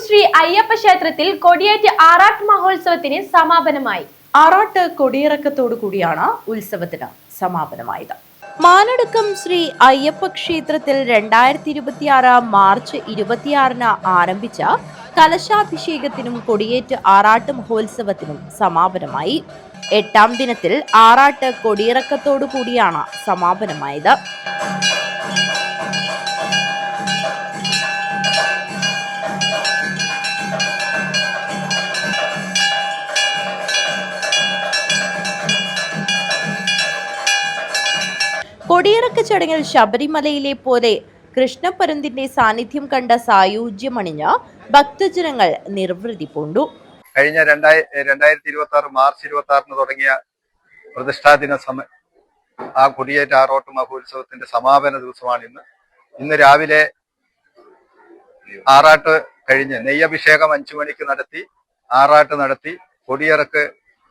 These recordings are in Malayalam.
ശ്രീ അയ്യപ്പ ക്ഷേത്രത്തിൽ കൊടിയേറ്റ് ആറാട്ട് മഹോത്സവത്തിന് സമാപനമായി. ആറാട്ട് കൊടിയിറക്കത്തോടു കൂടിയാണ് ഉത്സവത്തിന് സമാപനമായത്. മാനടുക്കം ശ്രീ അയ്യപ്പ ക്ഷേത്രത്തിൽ 2026 മാർച്ച് 26 ആരംഭിച്ച കലശാഭിഷേകത്തിനും കൊടിയേറ്റ് ആറാട്ട് മഹോത്സവത്തിനും സമാപനമായി. 8ാം ദിനത്തിൽ ആറാട്ട് കൊടിയിറക്കത്തോടു കൂടിയാണ് സമാപനമായത്. കൊടിയിറക്ക ചടങ്ങിൽ ശബരിമലയിലെ പോലെ കൃഷ്ണപരുന്തിന്റെ സാന്നിധ്യം കണ്ട സായുജ്യമണിഞ്ഞ് ഭക്തജനങ്ങൾ നിർവൃതി പൂണ്ടു. കഴിഞ്ഞ 2026 മാർച്ച് 26 തുടങ്ങിയ പ്രതിഷ്ഠാദിന ആ കൊടിയേറ്റ് ആറാട്ട് മഹോത്സവത്തിന്റെ സമാപന ദിവസമാണ് ഇന്ന് രാവിലെ ആറാട്ട് കഴിഞ്ഞ് നെയ്യഭിഷേകം 5 മണിക്ക് നടത്തി, ആറാട്ട് നടത്തി, കൊടിയിറക്ക്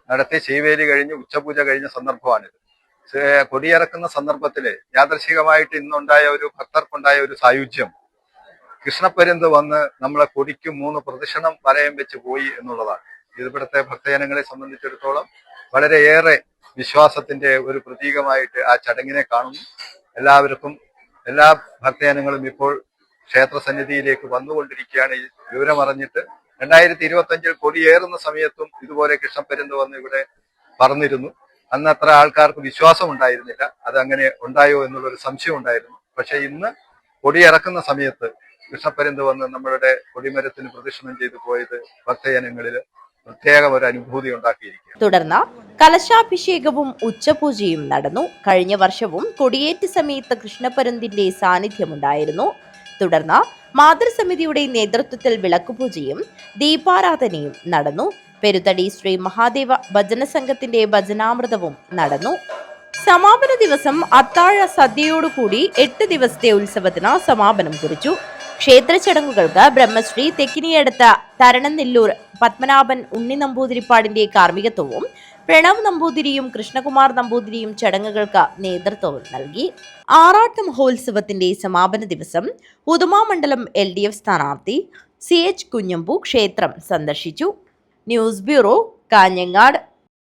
നടത്തി, ശീവേലി കഴിഞ്ഞ് ഉച്ചപൂജ കഴിഞ്ഞ സന്ദർഭമാണിത്. കൊടിയിറക്കുന്ന സന്ദർഭത്തില് യാദൃശികമായിട്ട് ഇന്നുണ്ടായ ഒരു ഭക്തർക്കുണ്ടായ ഒരു സായുജ്യം, കൃഷ്ണപരുന്ത് വന്ന് നമ്മളെ കൊടിക്ക് 3 പ്രദക്ഷിണം വലയം വെച്ച് പോയി എന്നുള്ളതാണ്. ഇവിടുത്തെ ഭക്തജനങ്ങളെ സംബന്ധിച്ചിടത്തോളം വളരെയേറെ വിശ്വാസത്തിന്റെ ഒരു പ്രതീകമായിട്ട് ആ ചടങ്ങിനെ കാണുന്നു. എല്ലാ ഭക്തജനങ്ങളും ഇപ്പോൾ ക്ഷേത്ര സന്നിധിയിലേക്ക് വന്നുകൊണ്ടിരിക്കുകയാണ്. ഈ വിവരമറിഞ്ഞിട്ട് 2025 കൊടിയേറുന്ന സമയത്തും ഇതുപോലെ കൃഷ്ണപരുന്ത് വന്ന് ഇവിടെ പറന്നിരുന്നു. അന്ന് അത്ര ആൾക്കാർക്ക് വിശ്വാസം ഉണ്ടായിരുന്നില്ല, അതങ്ങനെ ഉണ്ടായോ എന്നുള്ളൊരു സംശയം ഉണ്ടായിരുന്നു. പക്ഷെ ഇന്ന് കൊടിയിറക്കുന്ന സമയത്ത് കൃഷ്ണപരുന്ത് വന്ന് നമ്മളുടെ കൊടിമരത്തിന് പ്രദക്ഷിണം ചെയ്തു പോയത് ഭക്തജനങ്ങളിൽ പ്രത്യേകം ഒരു അനുഭൂതി ഉണ്ടാക്കിയിരിക്കുകയാണ്. തുടർന്ന് കലശാഭിഷേകവും ഉച്ചപൂജയും നടന്നു. കഴിഞ്ഞ വർഷവും കൊടിയേറ്റ് സമയത്ത് കൃഷ്ണപരുന്തിന്റെ സാന്നിധ്യമുണ്ടായിരുന്നു. തുടർന്ന് മാതൃസമിതിയുടെ നേതൃത്വത്തിൽ വിളക്കുപൂജയും ദീപാരാധനയും നടന്നു. പെരുത്തടി ശ്രീ മഹാദേവ ഭജന സംഘത്തിന്റെ ഭജനാമൃതവും നടന്നു. സമാപന ദിവസം അത്താഴ സദ്യയോടുകൂടി 8 ദിവസത്തെ ഉത്സവത്തിന് സമാപനം കുറിച്ചു. ക്ഷേത്ര ചടങ്ങുകൾക്ക് ബ്രഹ്മശ്രീ തെക്കിനിയടുത്ത തരണനെല്ലൂർ പത്മനാഭൻ ഉണ്ണി നമ്പൂതിരിപ്പാടിന്റെ കാർമ്മികത്വവും പ്രണവ് നമ്പൂതിരിയും കൃഷ്ണകുമാർ നമ്പൂതിരിയും ചടങ്ങുകൾക്ക് നേതൃത്വവും നൽകി. ആറാട്ട് മഹോത്സവത്തിന്റെ സമാപന ദിവസം ഉദുമ മണ്ഡലം LDF സ്ഥാനാർത്ഥി CH കുഞ്ഞമ്പു ക്ഷേത്രം സന്ദർശിച്ചു. News bureau, Kanhangad.